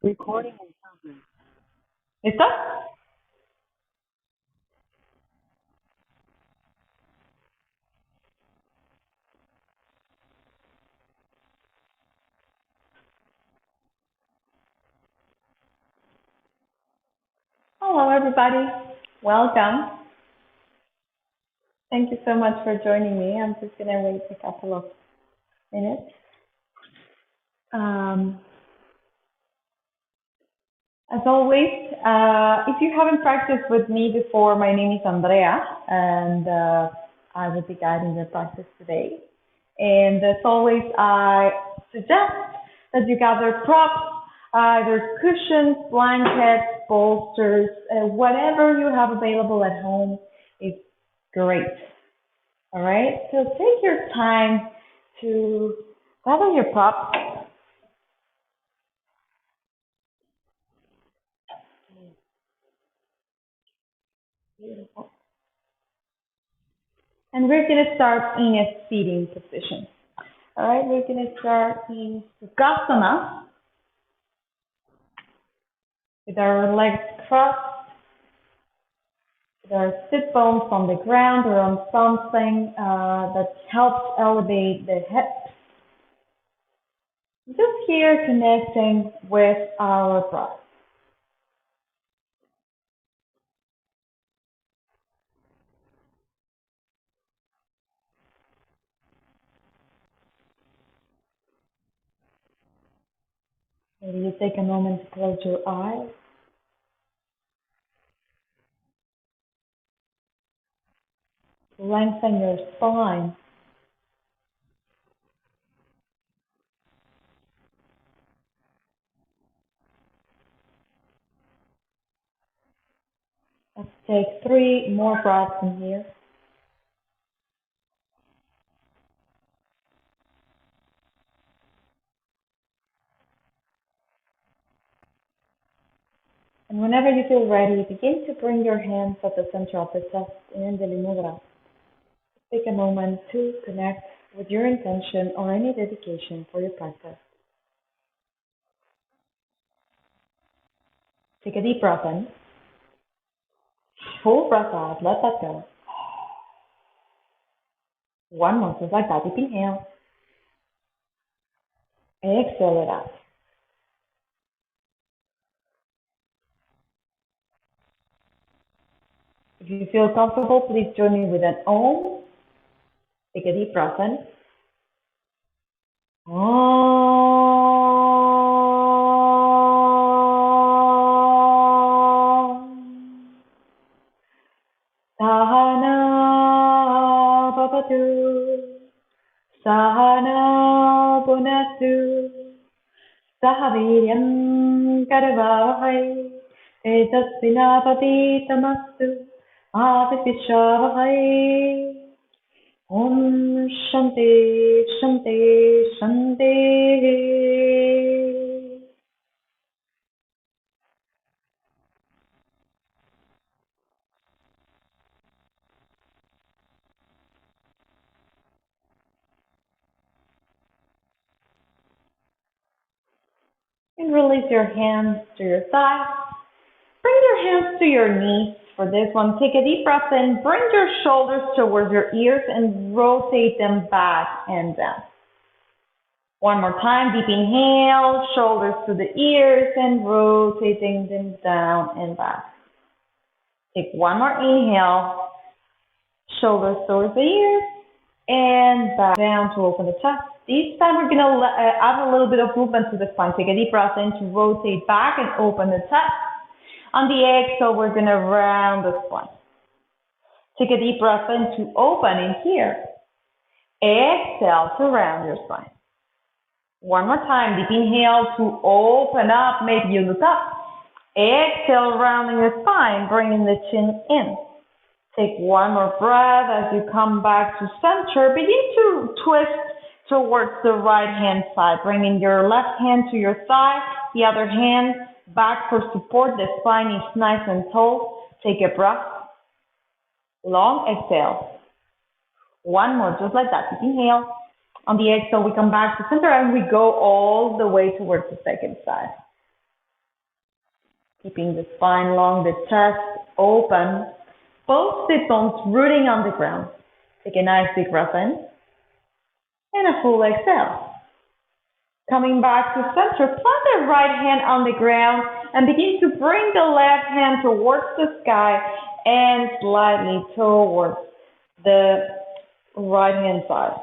Recording in progress. ¿Listo? Hello, everybody. Welcome. Thank you so much for joining me. I'm just going to wait a couple of minutes. Um, as always, if you haven't practiced with me before, my name is Andrea, and I will be guiding your practice today. And as always, I suggest that you gather props, either cushions, blankets, bolsters, whatever you have available at home is great. All right, so take your time to gather your props. And we're going to start in a seating position. All right, we're going to start in Sukhasana with our legs crossed, with our sit bones on the ground or on something that helps elevate the hips. Just here connecting with our breath. Maybe you take a moment to close your eyes. Lengthen your spine. Let's take 3 more breaths in here. And whenever you feel ready, begin to bring your hands at the center of the chest in Anjali Mudra. Take a moment to connect with your intention or any dedication for your practice. Take a deep breath in. Full breath out. Let that go. One more, just like that. Deep inhale. Exhale it out. If you feel comfortable, please join me with an Om. Take a deep breath in. Om. Sahana Bhavatu. Sahana Punatu. Sahaviryam Karavavahai. Tejasvinapatitamastu. Avipishravahai. Om Shanti Shanti Shanti. And release your hands to your thighs. Bring your hands to your knees for this one. Take a deep breath in. Bring your shoulders towards your ears and rotate them back and down. One more time. Deep inhale. Shoulders to the ears and rotating them down and back. Take one more inhale. Shoulders towards the ears and back down to open the chest. This time we're going to add a little bit of movement to the spine. Take a deep breath in to rotate back and open the chest. On the exhale, we're going to round the spine. Take a deep breath in to open in here. Exhale to round your spine. One more time. Deep inhale to open up. Maybe you look up. Exhale, rounding your spine, bringing the chin in. Take one more breath as you come back to center. Begin to twist towards the right hand side, bringing your left hand to your thigh, the other hand back for support. The spine is nice and tall. Take a breath. Long exhale. One more, just like that. Deep inhale. On the exhale, we come back to center and we go all the way towards the second side. Keeping the spine long, the chest open, both sit bones rooting on the ground. Take a nice deep breath in and a full exhale. Coming back to center, plant the right hand on the ground and begin to bring the left hand towards the sky and slightly towards the right hand side.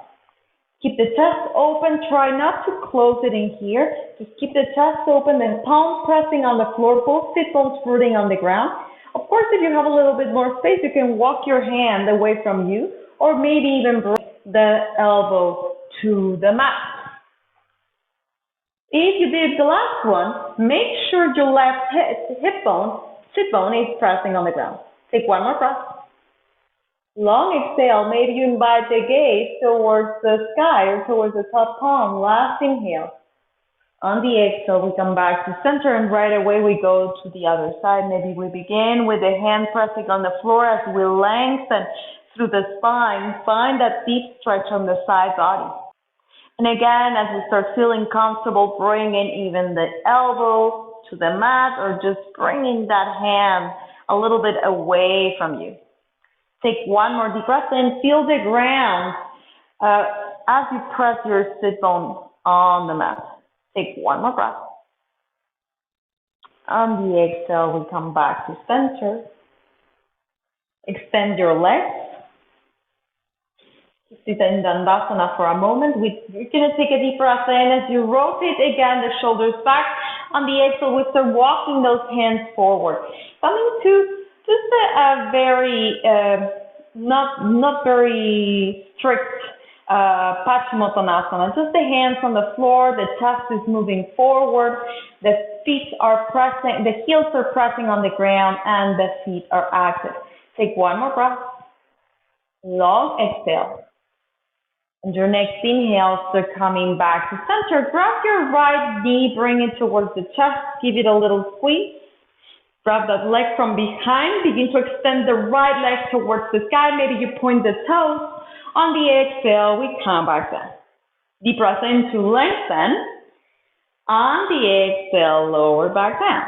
Keep the chest open, try not to close it in here. Just keep the chest open, the palms pressing on the floor, both sit bones rooting on the ground. Of course, if you have a little bit more space, you can walk your hand away from you or maybe even bring the elbow to the mat. If you did the last one, make sure your left hip bone, sit bone is pressing on the ground. Take one more breath. Long exhale, maybe you invite the gaze towards the sky or towards the top palm. Last inhale. On the exhale, we come back to center and right away we go to the other side. Maybe we begin with the hand pressing on the floor as we lengthen through the spine. Find that deep stretch on the side body. And again, as we start feeling comfortable, bring in even the elbow to the mat or just bringing that hand a little bit away from you. Take one more deep breath in, feel the ground as you press your sit bone on the mat. Take one more breath. On the exhale, we come back to center. Extend your legs. Sit in Dandasana for a moment. We're going to take a deep breath in as you rotate again the shoulders back. On the exhale, we start walking those hands forward. Coming to just a very, not very strict Paschimottanasana. Just the hands on the floor, the chest is moving forward, the feet are pressing, the heels are pressing on the ground, and the feet are active. Take one more breath. Long exhale. And your next inhale, start coming back to center. Grab your right knee, bring it towards the chest, give it a little squeeze. Grab that leg from behind, begin to extend the right leg towards the sky. Maybe you point the toes. On the exhale, we come back down. Deep breath in to lengthen. On the exhale, lower back down.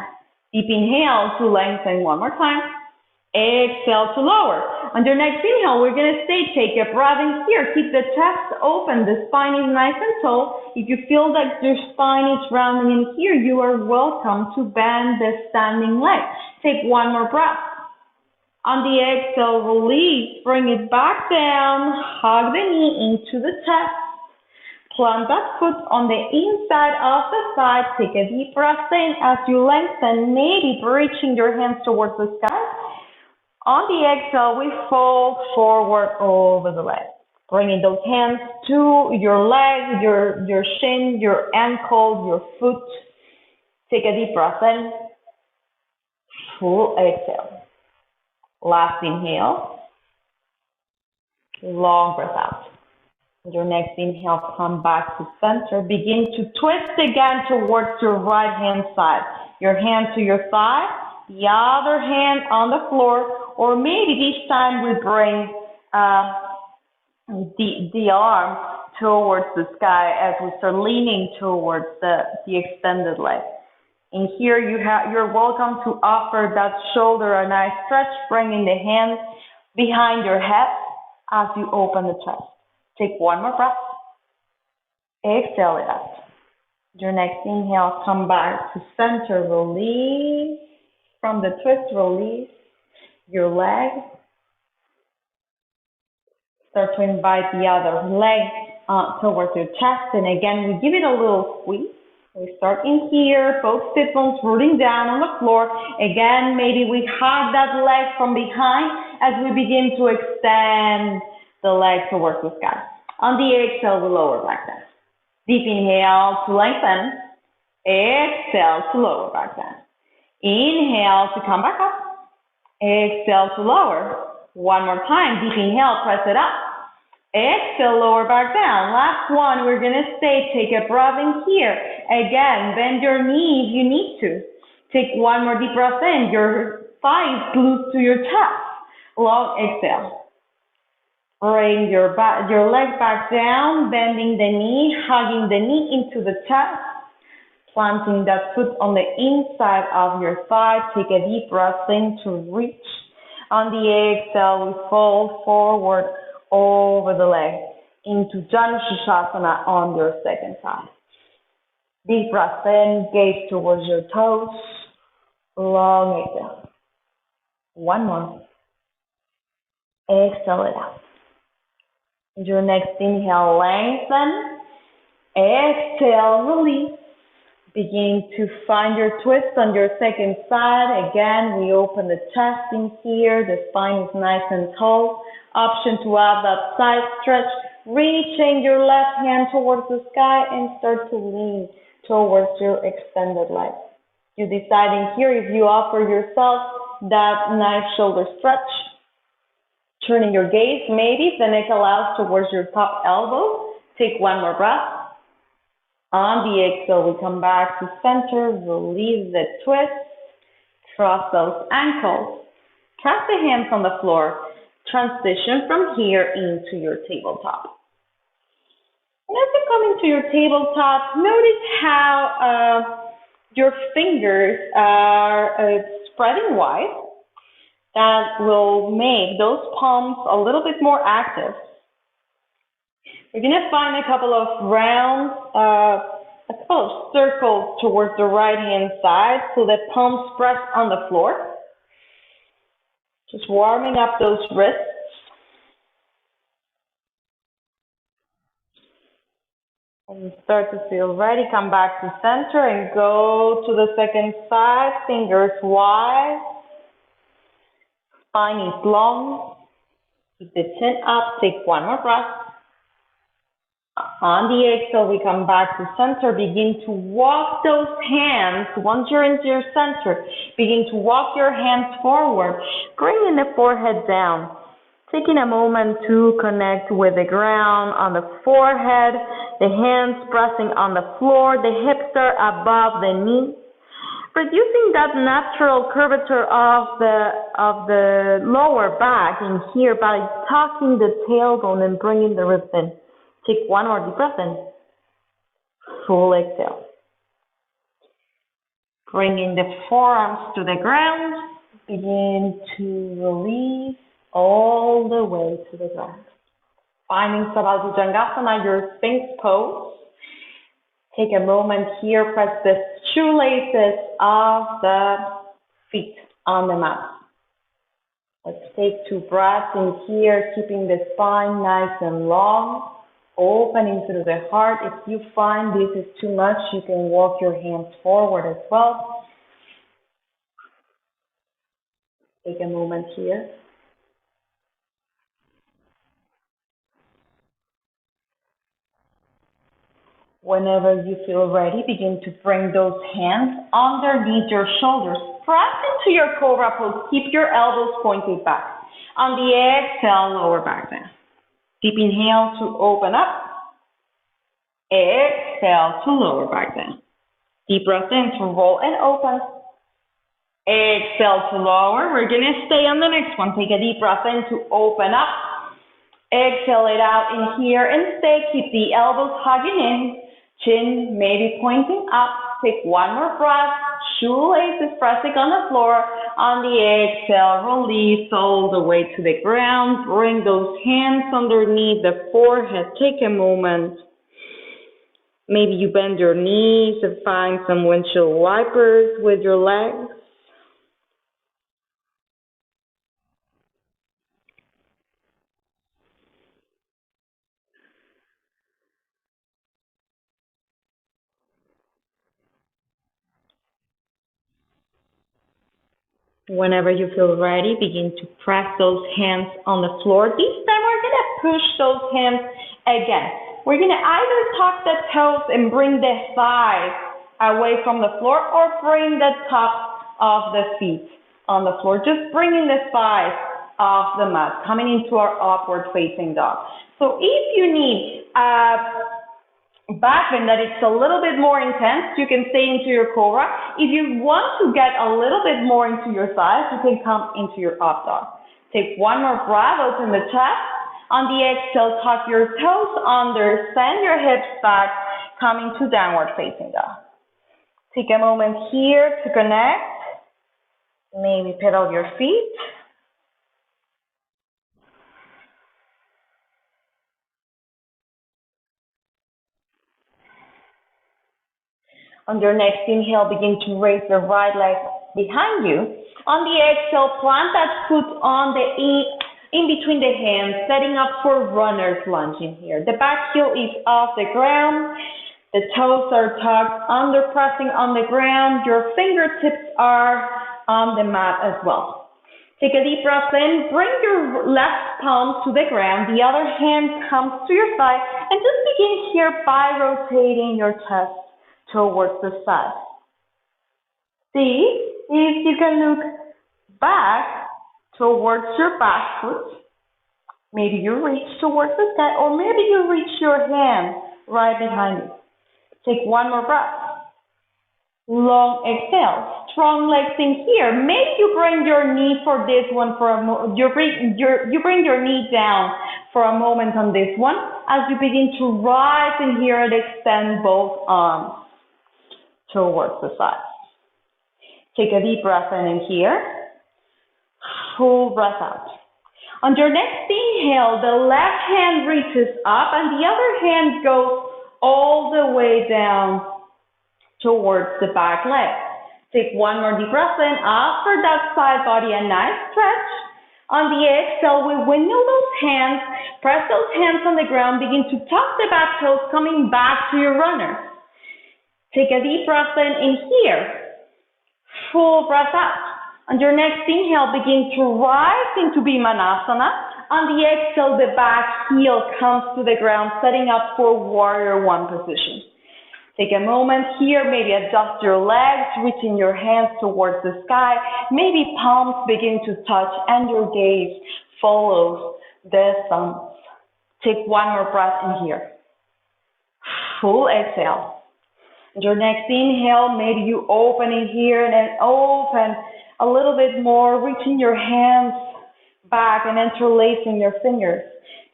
Deep inhale to lengthen one more time. Exhale to lower. On your next inhale, we're going to stay. Take a breath in here. Keep the chest open. The spine is nice and tall. If you feel that your spine is rounding in here, you are welcome to bend the standing leg. Take one more breath. On the exhale, release. Bring it back down. Hug the knee into the chest. Plant that foot on the inside of the thigh. Take a deep breath in as you lengthen, maybe reaching your hands towards the sky. On the exhale, we fold forward over the leg. Bringing those hands to your leg, your shin, your ankle, your foot. Take a deep breath in. Full exhale. Last inhale. Long breath out. Your next inhale, come back to center. Begin to twist again towards your right hand side. Your hand to your thigh, the other hand on the floor. Or maybe this time we bring the arm towards the sky as we start leaning towards the extended leg. And here you're welcome to offer that shoulder a nice stretch, bringing the hands behind your head as you open the chest. Take one more breath. Exhale it out. Your next inhale, come back to center, release from the twist, release your leg. Start to invite the other leg towards your chest. And again, we give it a little squeeze. We start in here, both sit bones rooting down on the floor. Again, maybe we hug that leg from behind as we begin to extend the leg towards the sky. On the exhale, we lower back down. Deep inhale to lengthen. Exhale to lower back down. Inhale to come back up. Exhale to lower. One more time. Deep inhale, press it up. Exhale, lower back down. Last one, we're going to stay. Take a breath in here. Again, bend your knee if you need to. Take one more deep breath in. Your thighs glued to your chest. Long exhale. Bring your leg back down, bending the knee, hugging the knee into the chest. Planting that foot on the inside of your thigh. Take a deep breath in to reach. On the exhale, we fold forward over the leg into Janu Sirsasana on your second side. Deep breath in, gaze towards your toes. Long exhale. One more. Exhale it out. Your next inhale, lengthen. Exhale, release. Begin to find your twist on your second side. Again, we open the chest in here. The spine is nice and tall. Option to add that side stretch. Reaching your left hand towards the sky and start to lean towards your extended leg. You're deciding here if you offer yourself that nice shoulder stretch. Turning your gaze, maybe if the neck allows, towards your top elbow. Take one more breath. On the exhale, we come back to center, release the twist, cross those ankles, press the hands on the floor, transition from here into your tabletop. And as you come into your tabletop, notice how your fingers are spreading wide. That will make those palms a little bit more active. We're going to find a couple of rounds, a couple of circles towards the right hand side so the palms press on the floor. Just warming up those wrists. When you start to feel ready, come back to center and go to the second side, fingers wide. Spine is long. Keep the chin up, take one more breath. On the exhale, we come back to center. Begin to walk those hands. Once you're into your center, begin to walk your hands forward, bringing the forehead down. Taking a moment to connect with the ground on the forehead, the hands pressing on the floor, the hips are above the knees. Reducing that natural curvature of the lower back in here by tucking the tailbone and bringing the ribs in. Take one more deep breath in. Full exhale. Bringing the forearms to the ground. Begin to release all the way to the ground. Finding Savadh Bhujangasana, your Sphinx pose. Take a moment here, press the shoelaces of the feet on the mat. Let's take 2 breaths in here, keeping the spine nice and long. Opening through the heart. If you find this is too much, you can walk your hands forward as well. Take a moment here. Whenever you feel ready, begin to bring those hands underneath your shoulders. Press into your cobra pose. Keep your elbows pointed back. On the exhale, lower back down. Deep inhale to open up. Exhale to lower back down. Deep breath in to roll and open. Exhale to lower. We're going to stay on the next one. Take a deep breath in to open up. Exhale it out in here and stay. Keep the elbows hugging in. Chin maybe pointing up. Take one more breath. Shoelaces pressing on the floor. On the exhale, release all the way to the ground. Bring those hands underneath the forehead. Take a moment. Maybe you bend your knees and find some windshield wipers with your legs. Whenever you feel ready, begin to press those hands on the floor. This time we're going to push those hands again. We're going to either tuck the toes and bring the thighs away from the floor or bring the top of the feet on the floor. Just bringing the thighs off the mat, coming into our upward facing dog. So if you need back bend that it's a little bit more intense, you can stay into your cobra. If you want to get a little bit more into your thighs, you can come into your up dog. Take one more breath, open the chest. On the exhale, tuck your toes under, send your hips back, coming to downward facing dog. Take a moment here to connect. Maybe pedal your feet. On your next inhale, begin to raise the right leg behind you. On the exhale, plant that foot on the in between the hands, setting up for runner's lunge in here. The back heel is off the ground. The toes are tucked under, pressing on the ground. Your fingertips are on the mat as well. Take a deep breath in. Bring your left palm to the ground. The other hand comes to your side. And just begin here by rotating your chest towards the side. See if you can look back towards your back foot. Maybe you reach towards the sky, or maybe you reach your hand right behind you. Take one more breath. Long exhale. Strong legs in here. Maybe you bring your knee for this one for a moment. You bring your knee down for a moment on this one as you begin to rise in here and extend both arms towards the side. Take a deep breath in here. Full breath out. On your next inhale, the left hand reaches up and the other hand goes all the way down towards the back leg. Take one more deep breath in. Offer that side body a nice stretch. On the exhale, we windmill those hands. Press those hands on the ground. Begin to tuck the back toes, coming back to your runner. Take a deep breath in here. Full breath out. On your next inhale, begin to rise into Bhimanasana. On the exhale, the back heel comes to the ground, setting up for warrior one position. Take a moment here, maybe adjust your legs, reaching your hands towards the sky. Maybe palms begin to touch and your gaze follows the thumbs. Take one more breath in here. Full exhale. Your next inhale, maybe you open in here and then open a little bit more, reaching your hands back and interlacing your fingers.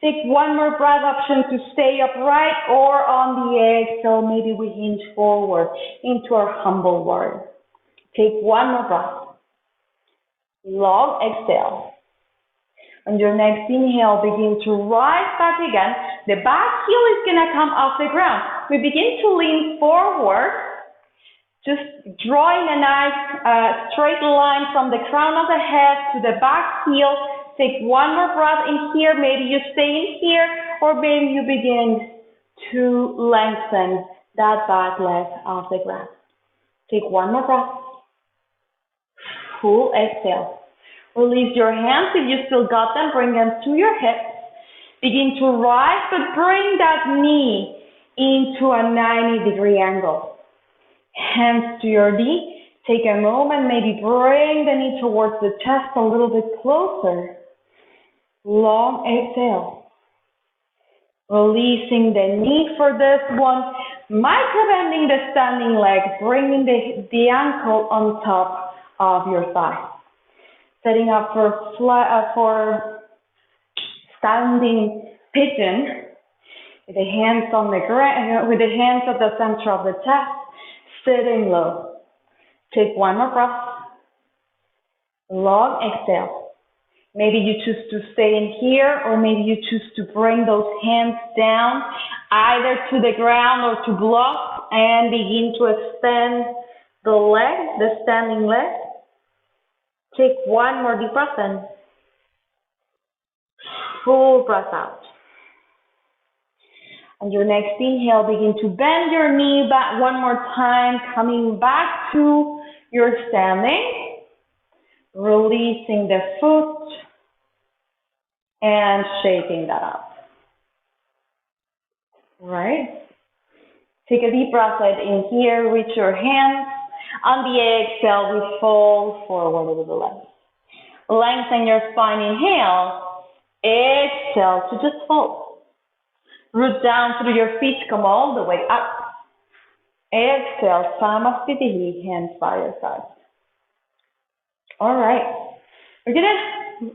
Take one more breath option to stay upright, or on the exhale, maybe we hinge forward into our humble warrior. Take one more breath. Long exhale. On your next inhale, begin to rise back again. The back heel is going to come off the ground. We begin to lean forward, just drawing a nice straight line from the crown of the head to the back heel. Take one more breath in here. Maybe you stay in here, or maybe you begin to lengthen that back leg off the ground. Take one more breath. Full exhale. Release your hands if you still got them. Bring them to your hips. Begin to rise, but bring that knee into a 90-degree angle. Hands to your knee. Take a moment, maybe bring the knee towards the chest a little bit closer. Long exhale. Releasing the knee for this one. Micro-bending the standing leg, bringing the ankle on top of your thigh. Setting up for standing pigeon with the hands on the ground, with the hands at the center of the chest, sitting low. Take one more breath. Long exhale. Maybe you choose to stay in here, or maybe you choose to bring those hands down, either to the ground or to block, and begin to extend the leg, the standing leg. Take one more deep breath in. Full breath out. On your next inhale, begin to bend your knee back one more time, coming back to your standing. Releasing the foot and shaking that up. All right. Take a deep breath in here. Reach your hands. On the exhale, we fold forward with the legs. Lengthen your spine. Inhale. Exhale to just fold. Root down through your feet. Come all the way up. Exhale. Samasthiti. Hands by your side. All right. We're going to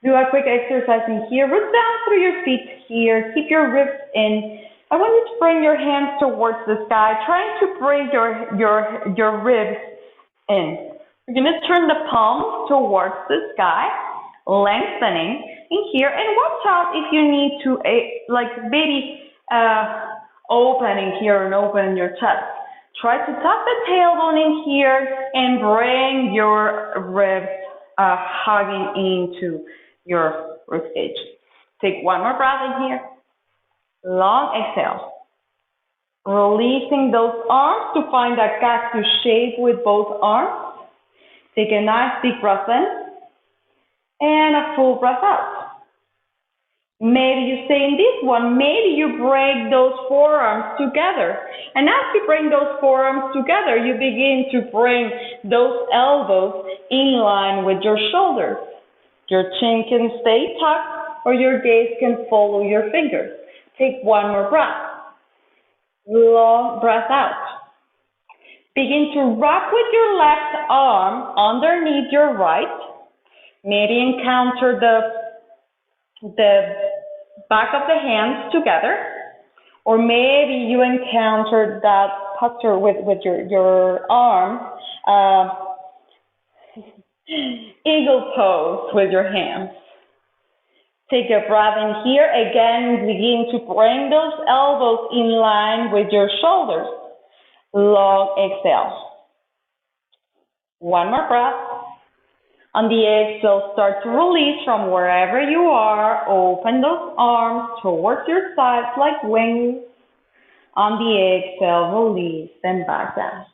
do a quick exercise in here. Root down through your feet here. Keep your ribs in I want you to bring your hands towards the sky, trying to bring your ribs in. You're going to turn the palms towards the sky, lengthening in here, and watch out if you need to, like maybe opening here and open your chest. Try to tuck the tailbone in here and bring your ribs hugging into your ribcage. Take one more breath in here. Long exhale. Releasing those arms to find that cactus shape with both arms. Take a nice deep breath in and a full breath out. Maybe you stay in this one. Maybe you bring those forearms together. And as you bring those forearms together, you begin to bring those elbows in line with your shoulders. Your chin can stay tucked or your gaze can follow your fingers. Take one more breath. Long breath out. Begin to rock with your left arm underneath your right. Maybe encounter the back of the hands together, or maybe you encounter that posture with your arm, eagle pose with your hands. Take a breath in here. Again, begin to bring those elbows in line with your shoulders. Long exhale. One more breath. On the exhale, start to release from wherever you are. Open those arms towards your sides like wings. On the exhale, release them back down.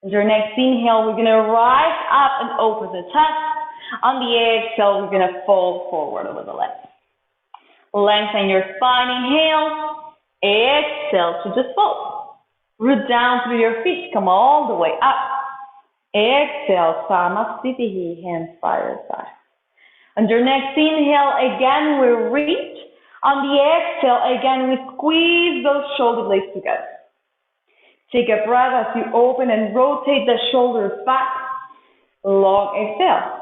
Your next inhale, we're going to rise up and open the chest. On the exhale, we're going to fold forward over the legs. Lengthen your spine, inhale. Exhale to just fold. Root down through your feet, come all the way up. Exhale, Samasthiti, hands by your side. On your next inhale, again we reach. On the exhale, again we squeeze those shoulder blades together. Take a breath as you open and rotate the shoulders back. Long exhale.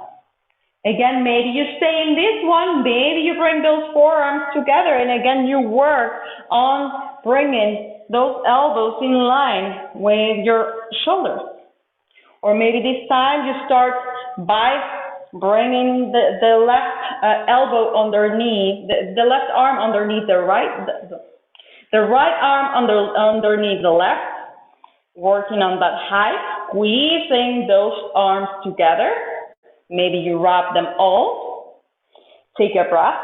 Again, maybe you stay in this one, maybe you bring those forearms together, and again you work on bringing those elbows in line with your shoulders. Or maybe this time you start by bringing the left elbow underneath, the left arm underneath the right, the right arm underneath the left, working on that high, squeezing those arms together. Maybe you wrap them all. Take a breath.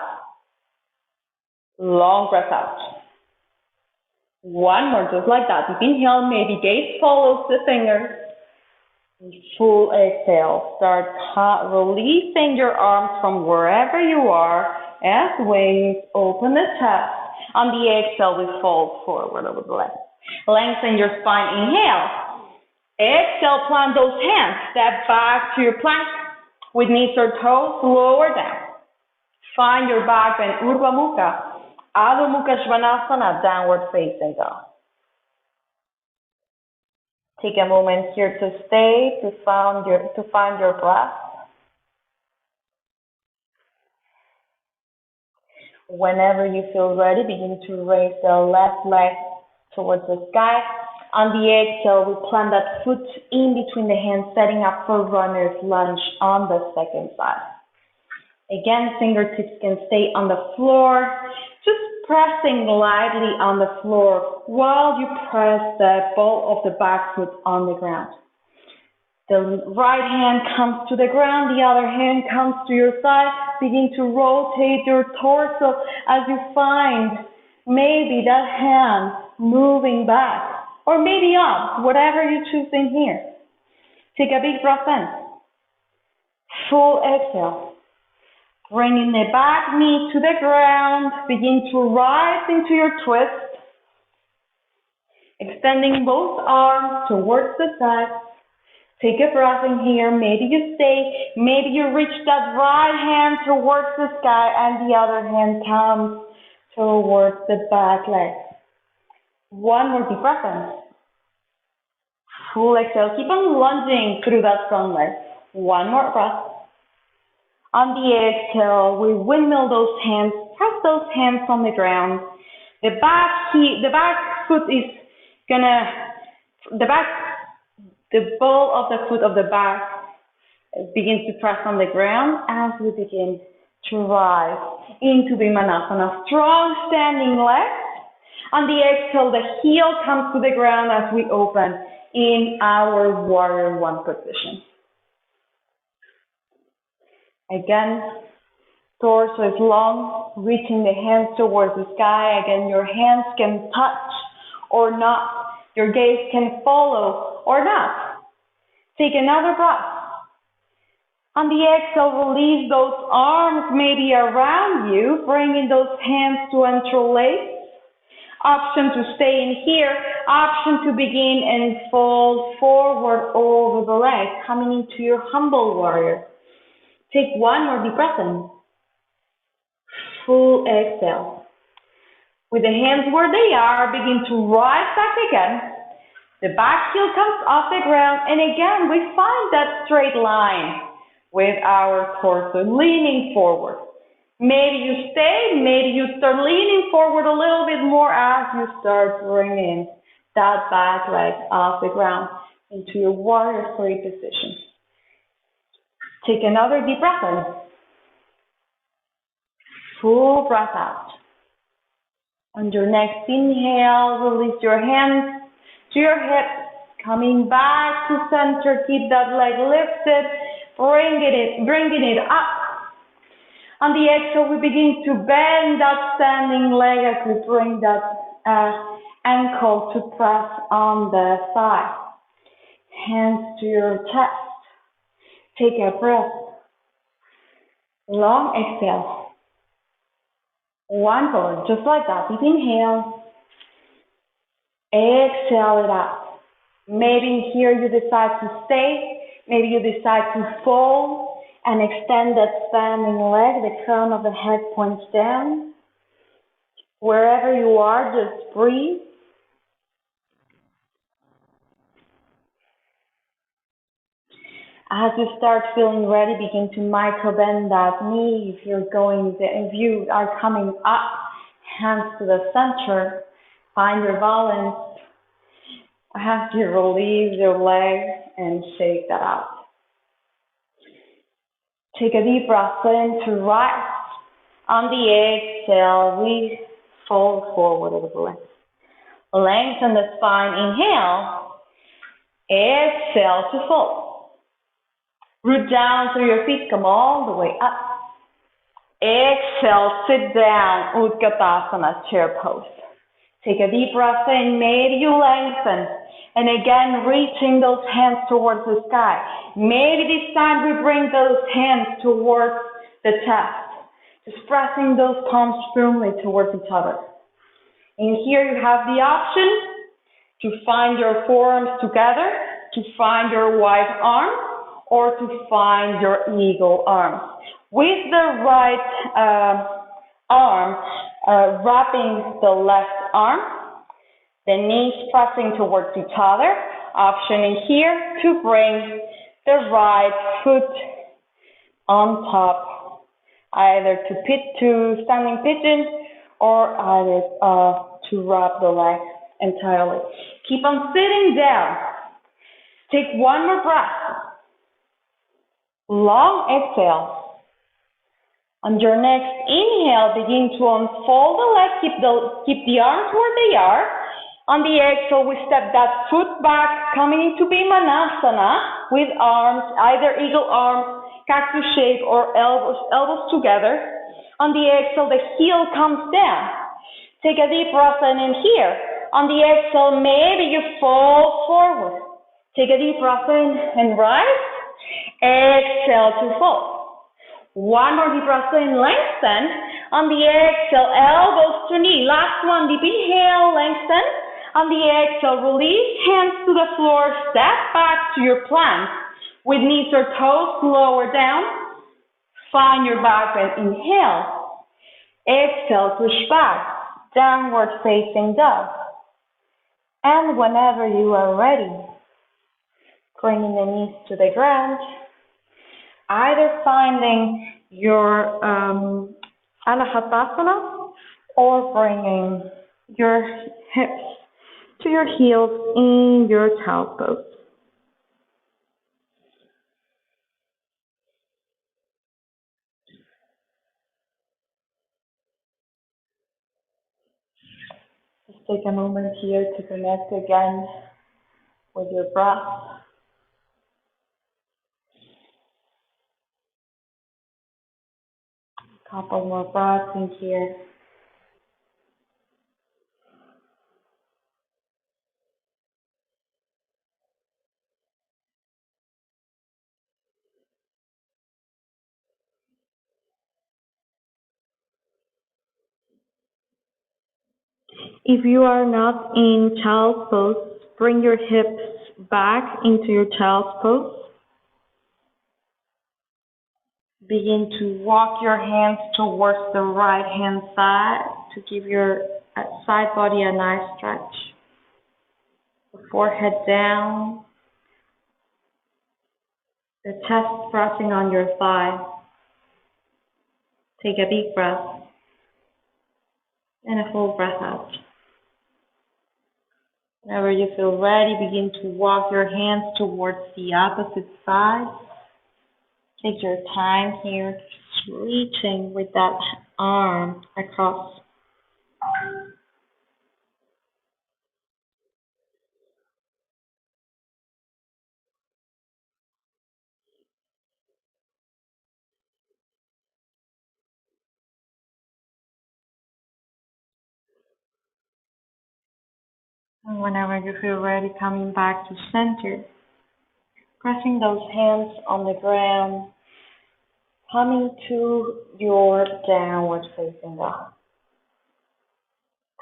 Long breath out. One more, just like that. Deep inhale, maybe gaze follows the fingers. Full exhale. Start releasing your arms from wherever you are as wings. Open the chest. On the exhale, we fold forward over the legs. Lengthen your spine. Inhale. Exhale, plant those hands. Step back to your plank with knees or toes lower down. Find your back bend. Urdhva Mukha. Adho Mukha Svanasana, downward facing dog. Take a moment here to stay, to find your breath. Whenever you feel ready, begin to raise the left leg towards the sky. On the exhale, we plant that foot in between the hands, setting up for runner's lunge on the second side. Again, fingertips can stay on the floor, just pressing lightly on the floor while you press the ball of the back foot on the ground. The right hand comes to the ground, the other hand comes to your side. Begin to rotate your torso as you find maybe that hand moving back or maybe up, whatever you choose in here. Take a big breath in. Full exhale. Bringing the back knee to the ground. Begin to rise into your twist. Extending both arms towards the side. Take a breath in here. Maybe you stay. Maybe you reach that right hand towards the sky and the other hand comes towards the back leg. One more deep breath in. Full exhale. Keep on lunging through that front leg. One more breath. On the exhale, we windmill those hands, press those hands on the ground. The back foot is gonna, the back, the ball of the foot of the back begins to press on the ground as we begin to rise into Vimanasana. Strong standing legs. On the exhale, the heel comes to the ground as we open in our warrior one position. Again, torso is long, reaching the hands towards the sky. Again, your hands can touch or not. Your gaze can follow or not. Take another breath. On the exhale, release those arms maybe around you, bringing those hands to interlace. Option to stay in here, option to begin and fold forward over the legs, coming into your humble warrior. Take one more deep breath in. Full exhale. With the hands where they are, begin to rise back again. The back heel comes off the ground, and again, we find that straight line with our torso leaning forward. Maybe you stay, maybe you start leaning forward a little bit more as you start bringing that back leg off the ground into your warrior three position. Take another deep breath in. Full breath out. On your next inhale, release your hands to your hips, coming back to center. Keep that leg lifted, bringing it up. On the exhale, we begin to bend that standing leg as we bring that ankle to press on the thigh. Hands to your chest. Take a breath. Long exhale. One more, just like that. Deep inhale. Exhale it out. Maybe here you decide to stay. Maybe you decide to fold and extend that standing leg. The crown of the head points down. Wherever you are, just breathe. As you start feeling ready, begin to micro bend that knee. If you are coming up, hands to the center, find your balance. As you release your legs and shake that out. Take a deep breath in to rise. On the exhale, we fold forward over the legs. Lengthen the spine, inhale. Exhale to fold. Root down through your feet, come all the way up. Exhale, sit down, Utkatasana, chair pose. Take a deep breath in, maybe you lengthen. And again, reaching those hands towards the sky. Maybe this time we bring those hands towards the chest. Just pressing those palms firmly towards each other. And here you have the option to find your forearms together, to find your wide arm, or to find your eagle arms. With the right arm wrapping the left arm, the knees pressing towards each other. Option in here to bring the right foot on top, either to standing pigeon or either to wrap the leg entirely. Keep on sitting down. Take one more breath. Long exhale. On your next inhale, begin to unfold the leg. Keep the arms where they are. On the exhale, we step that foot back, coming into Vimanasana with arms, either eagle arms, cactus shape, or elbows together. On the exhale, the heel comes down. Take a deep breath in here. On the exhale, maybe you fall forward. Take a deep breath in and rise. Exhale to fold. One more deep breath in, lengthen. On the exhale, elbows to knee. Last one, deep inhale, lengthen. On the exhale, release, hands to the floor, step back to your plank. With knees or toes lower down, find your back and inhale. Exhale, push back, downward facing dog. And whenever you are ready, bringing the knees to the ground, either finding your Anahatasana or bringing your hips to your heels in your child pose. Just take a moment here to connect again with your breath. A couple more breaths in here. If you are not in child's pose, bring your hips back into your child's pose. Begin to walk your hands towards the right hand side to give your side body a nice stretch. The forehead down, the chest pressing on your thigh. Take a deep breath and a full breath out. Whenever you feel ready, begin to walk your hands towards the opposite side. Take your time here, just reaching with that arm across. And whenever you feel ready, coming back to center, pressing those hands on the ground, coming to your downward facing dog.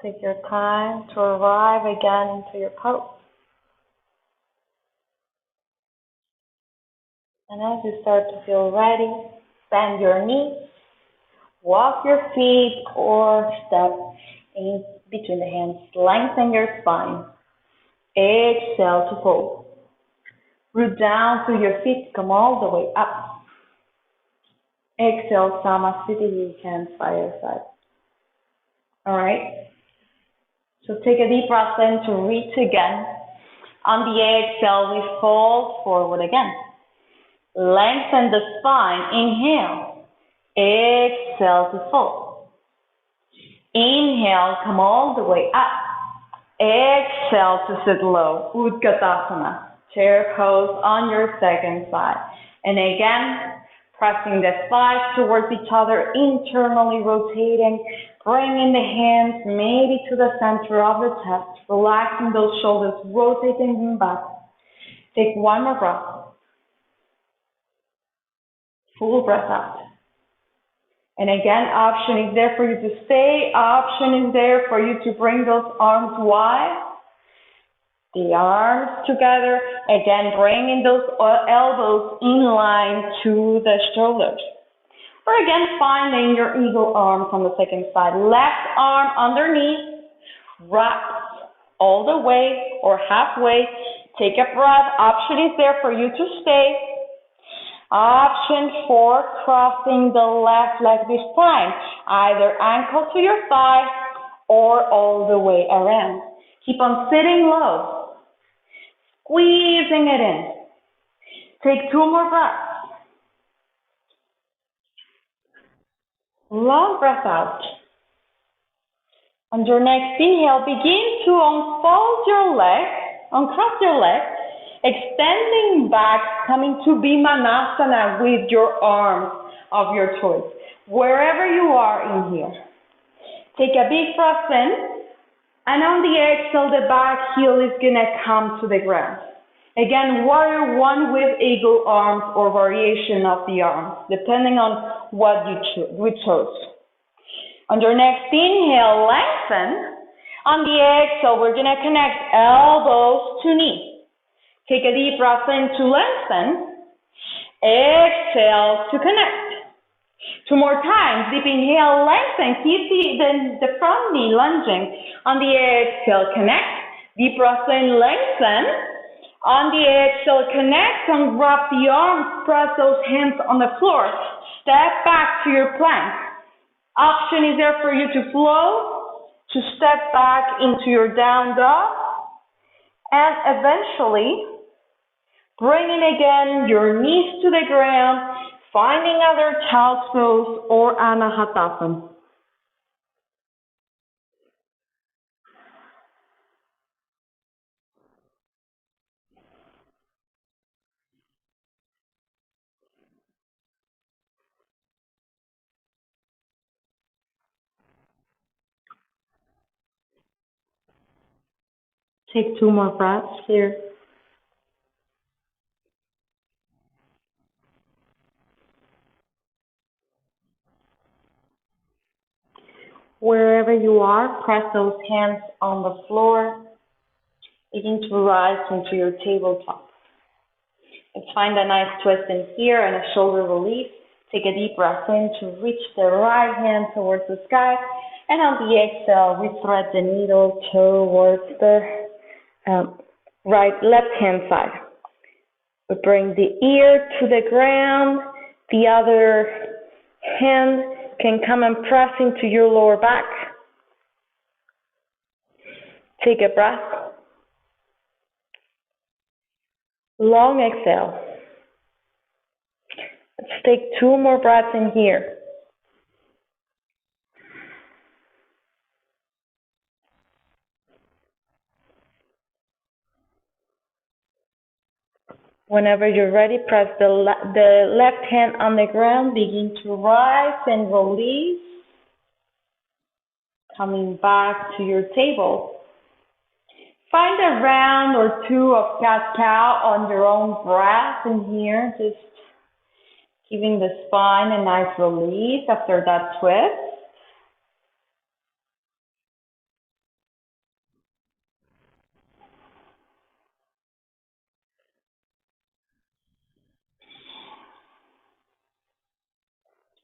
Take your time to arrive again into your pose. And as you start to feel ready, bend your knees, walk your feet or step in between the hands, lengthen your spine. Exhale to fold. Root down through your feet, come all the way up. Exhale, Samasthiti, hands by your side. All right. So take a deep breath in to reach again. On the exhale, we fold forward again. Lengthen the spine. Inhale. Exhale to fold. Inhale, come all the way up. Exhale to sit low. Utkatasana. Chair pose on your second side. And again, pressing the thighs towards each other, internally rotating, bringing the hands maybe to the center of the chest, relaxing those shoulders, rotating them back. Take one more breath. Full breath out. And again, option is there for you to stay. Option is there for you to bring those arms wide. The arms together. Again, bringing those elbows in line to the shoulders. Or again, finding your eagle arm from the second side. Left arm underneath, wraps all the way or halfway. Take a breath. Option is there for you to stay. Option for crossing the left leg this time. Either ankle to your thigh or all the way around. Keep on sitting low. Squeezing it in. Take two more breaths. Long breath out. On your next inhale, begin to unfold your leg, uncross your leg, extending back, coming to Bimanasana with your arms of your choice, wherever you are in here. Take a big breath in, and on the exhale, the back heel is gonna come to the ground. Again, warrior one with eagle arms or variation of the arms, depending on what you chose. On your next inhale, lengthen. On the exhale, we're gonna connect elbows to knees. Take a deep breath in to lengthen. Exhale to connect. Two more times. Deep inhale, lengthen. Keep the front knee lunging. On the exhale, connect. Deep breath in, lengthen. On the exhale, connect and wrap the arms. Press those hands on the floor. Step back to your plank. Option is there for you to flow to step back into your down dog, and eventually bringing again your knees to the ground, finding other child's pose or Anahatasana. Take 2 more breaths here. Wherever you are, press those hands on the floor. Begin to rise into your tabletop. And find a nice twist in here and a shoulder release. Take a deep breath in to reach the right hand towards the sky. And on the exhale, we thread the needle towards the left hand side. We bring the ear to the ground. The other hand can come and press into your lower back. Take a breath. Long exhale. Let's take 2 more breaths in here. Whenever you're ready, press the left hand on the ground. Begin to rise and release. Coming back to your table. Find a round or 2 of cat-cow on your own breath in here. Just giving the spine a nice release after that twist.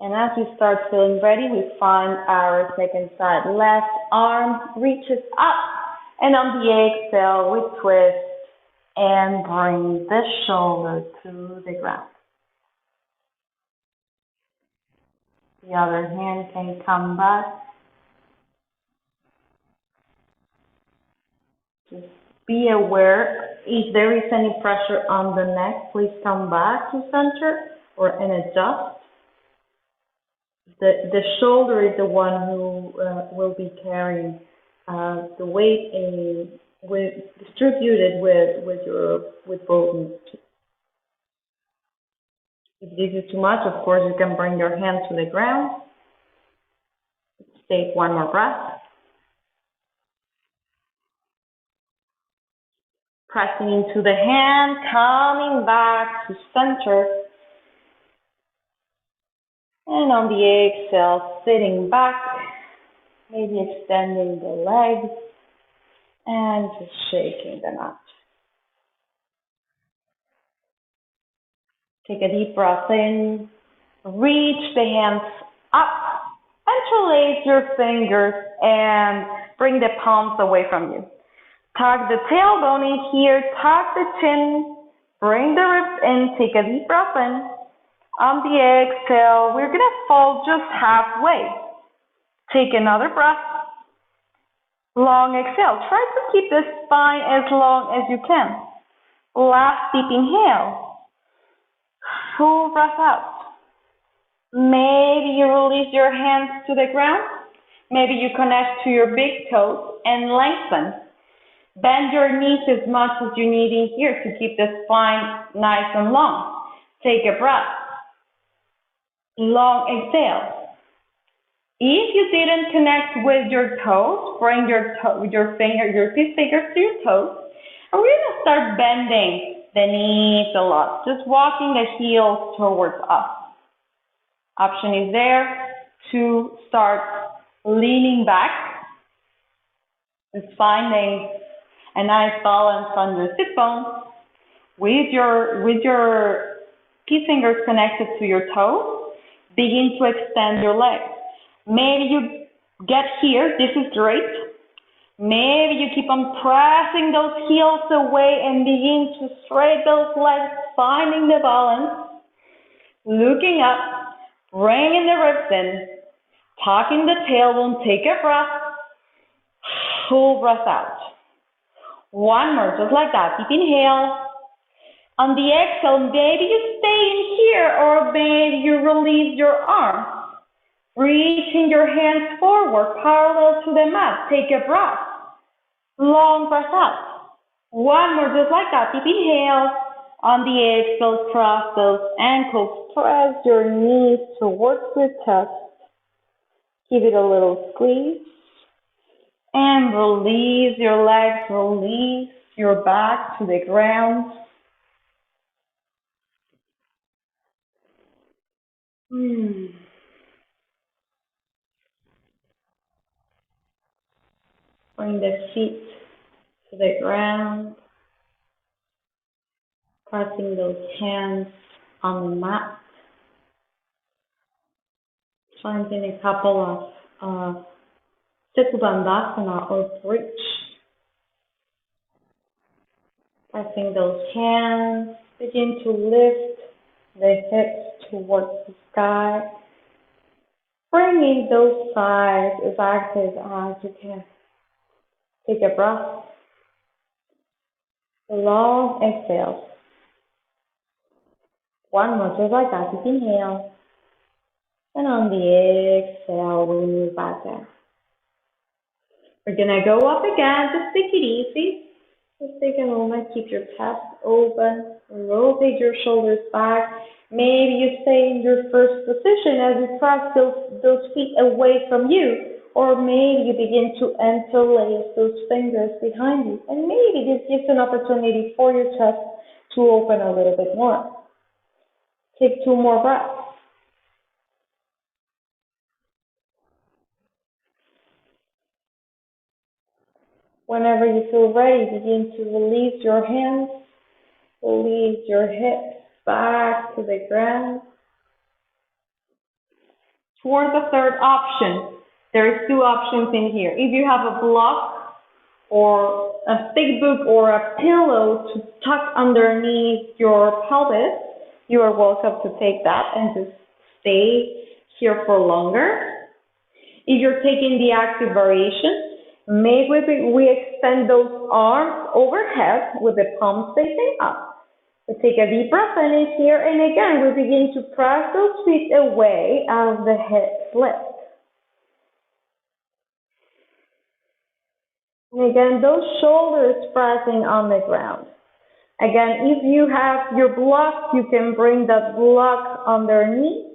And as you start feeling ready, we find our second side. Left arm reaches up, and on the exhale, we twist and bring the shoulder to the ground. The other hand can come back. Just be aware if there is any pressure on the neck, please come back to center and adjust. The shoulder is the one who will be carrying the weight distributed with both knees. If this is too much, of course, you can bring your hand to the ground. Let's take 1 more breath. Pressing into the hand, coming back to center. And on the exhale, sitting back, maybe extending the legs and just shaking them out. Take a deep breath in, reach the hands up, interlace your fingers and bring the palms away from you. Tuck the tailbone in here, tuck the chin, bring the ribs in, take a deep breath in. On the exhale, we're going to fall just halfway. Take another breath. Long exhale. Try to keep the spine as long as you can. Last deep inhale. Full breath out. Maybe you release your hands to the ground. Maybe you connect to your big toes and lengthen. Bend your knees as much as you need in here to keep the spine nice and long. Take a breath. Long exhale. If you didn't connect with your toes, bring your fifth fingers to your toes. And we're going to start bending the knees a lot. Just walking the heels towards us. Option is there to start leaning back and finding a nice balance on your sit bones with your key fingers connected to your toes. Begin to extend your legs. Maybe you get here, this is great. Maybe you keep on pressing those heels away and begin to straighten those legs, finding the balance. Looking up, bringing the ribs in, tucking the tailbone, take a breath. full breath out. One more, just like that. Deep inhale. On the exhale, maybe you stay in here or maybe you release your arms. Reaching your hands forward, parallel to the mat. Take a breath. Long breath out. One more, just like that. Deep inhale. On the exhale, cross those ankles. Press your knees towards the chest. Give it a little squeeze. And release your legs, release your back to the ground. Bring the feet to the ground, pressing those hands on the mat. Finding a couple of Setu Bandhasana or bridge. Pressing those hands, begin to lift the hips towards the sky. Bringing those thighs as active as you can. Take a breath. Long exhale. One more, just like that. Deep inhale. And on the exhale, we move back down. We're gonna go up again. Just take it easy. Just take a moment. Keep your chest open. Rotate your shoulders back. Maybe you stay in your first position as you press those feet away from you. Or maybe you begin to interlace those fingers behind you. And maybe this gives an opportunity for your chest to open a little bit more. Take 2 more breaths. Whenever you feel ready, begin to release your hands, release your hips back to the ground. For the third option, there's 2 options in here. If you have a block or a thick book or a pillow to tuck underneath your pelvis, you are welcome to take that and just stay here for longer. If you're taking the active variation, maybe we extend those arms overhead with the palms facing up. We take a deep breath in here, and again, we begin to press those feet away as the hips lift. And again, those shoulders pressing on the ground. Again, if you have your block, you can bring that block underneath.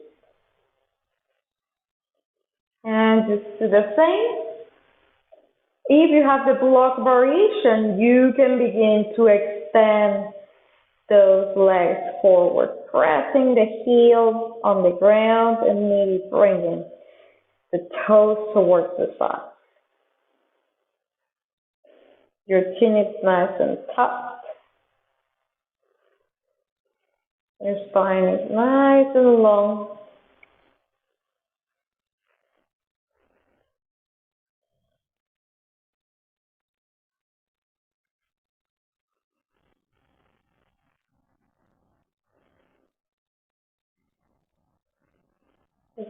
And just do the same. If you have the block variation, you can begin to extend those legs forward, pressing the heels on the ground and maybe bringing the toes towards the side. Your chin is nice and tucked. Your spine is nice and long.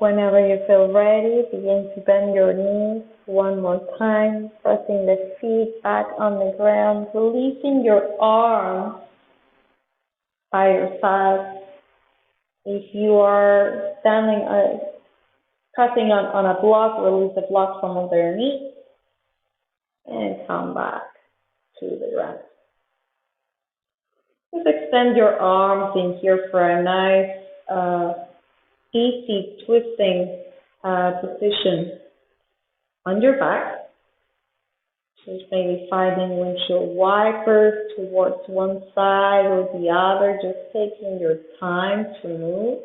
Whenever you feel ready, begin to bend your knees 1 more time, pressing the feet back on the ground, releasing your arms by your side. If you are standing, pressing on a block, release the block from underneath and come back to the ground. Just extend your arms in here for a nice, easy twisting position on your back. Just maybe finding windshield wipers towards one side or the other, just taking your time to move.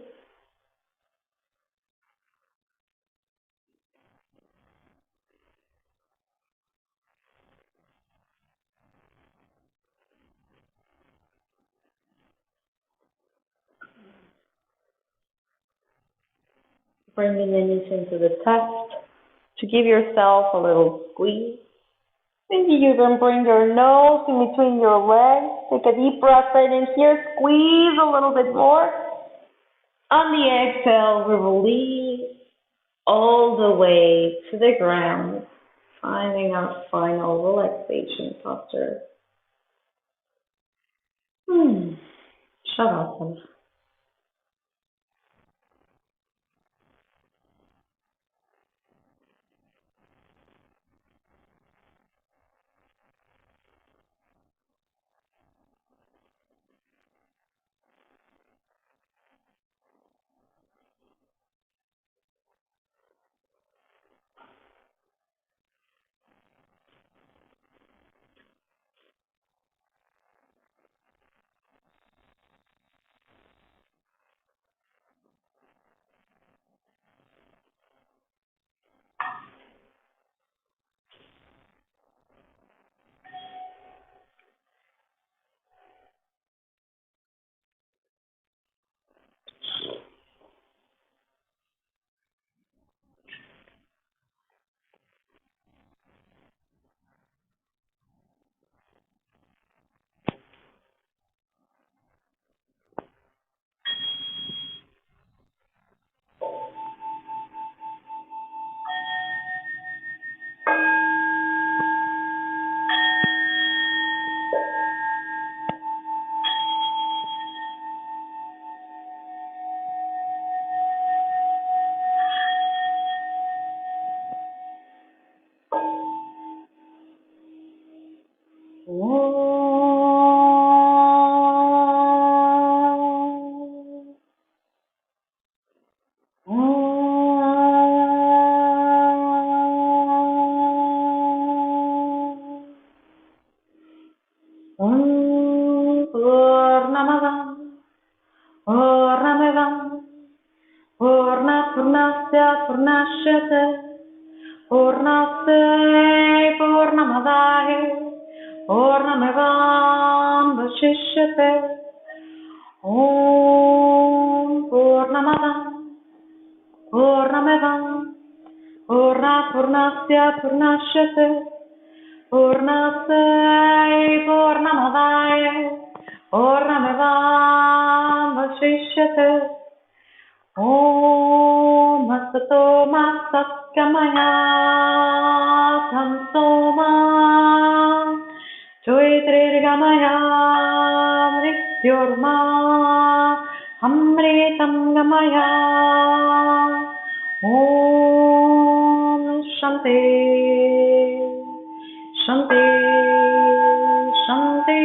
Bringing the knees into the chest to give yourself a little squeeze. Maybe you can bring your nose in between your legs. Take a deep breath in here. Squeeze a little bit more. On the exhale, we release all the way to the ground. Finding our final relaxation posture. Hmm. Shavasana. Purnamada Purnamidam Purnasya Purnashyate Purnase Purnamadaya Purnamivam Vashishyate Om Purnamadam Purnamidam Purnasya Purnashyate Purnase Purnamadaya Purnamivam Vashishyate Om Asato Masakkamaya Tamsoma Choitrigamaya Mrityorma Amritam Gamaya Om Shanti Shanti Shanti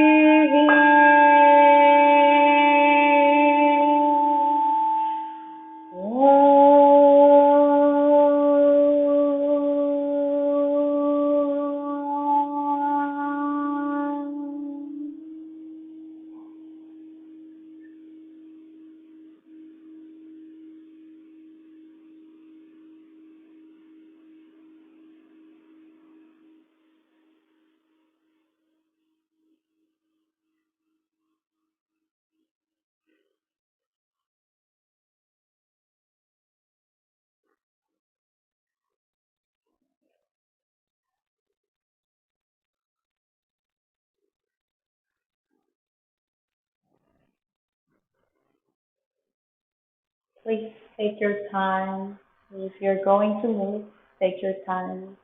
Please take your time. If you're going to move, take your time.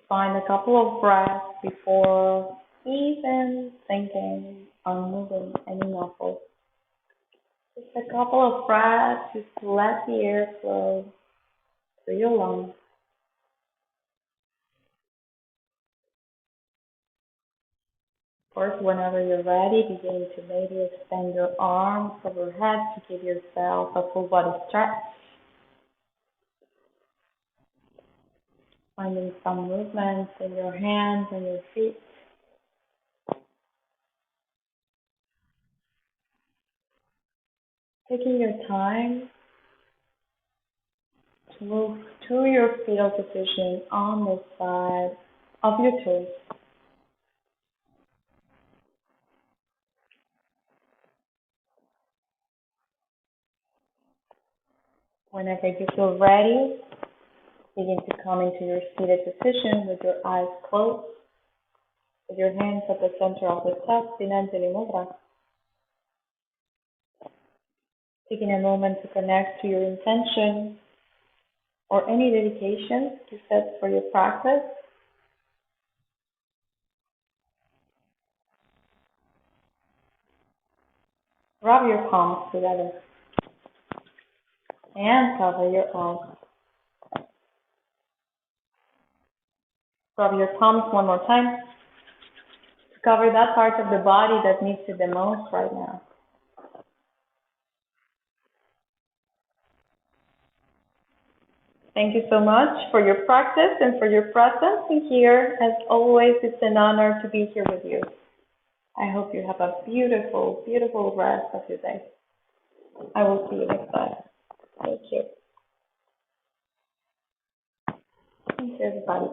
Find a couple of breaths before even thinking on moving any muscles. Just a couple of breaths just to let the air flow through your lungs. Of course, whenever you're ready, begin to maybe extend your arms overhead to give yourself a full body stretch. Finding some movements in your hands and your feet. Taking your time to move to your fetal position on the side of your toes. Whenever you feel ready, begin to come into your seated position with your eyes closed, with your hands at the center of the chest in Anjali Mudra. Taking a moment to connect to your intention or any dedication you set for your practice. Rub your palms together and cover your eyes. Rub your palms one more time to cover that part of the body that needs it the most right now. Thank you so much for your practice and for your presence here. As always, it's an honor to be here with you. I hope you have a beautiful, beautiful rest of your day. I will see you next time. Thank you. Thank you, everybody.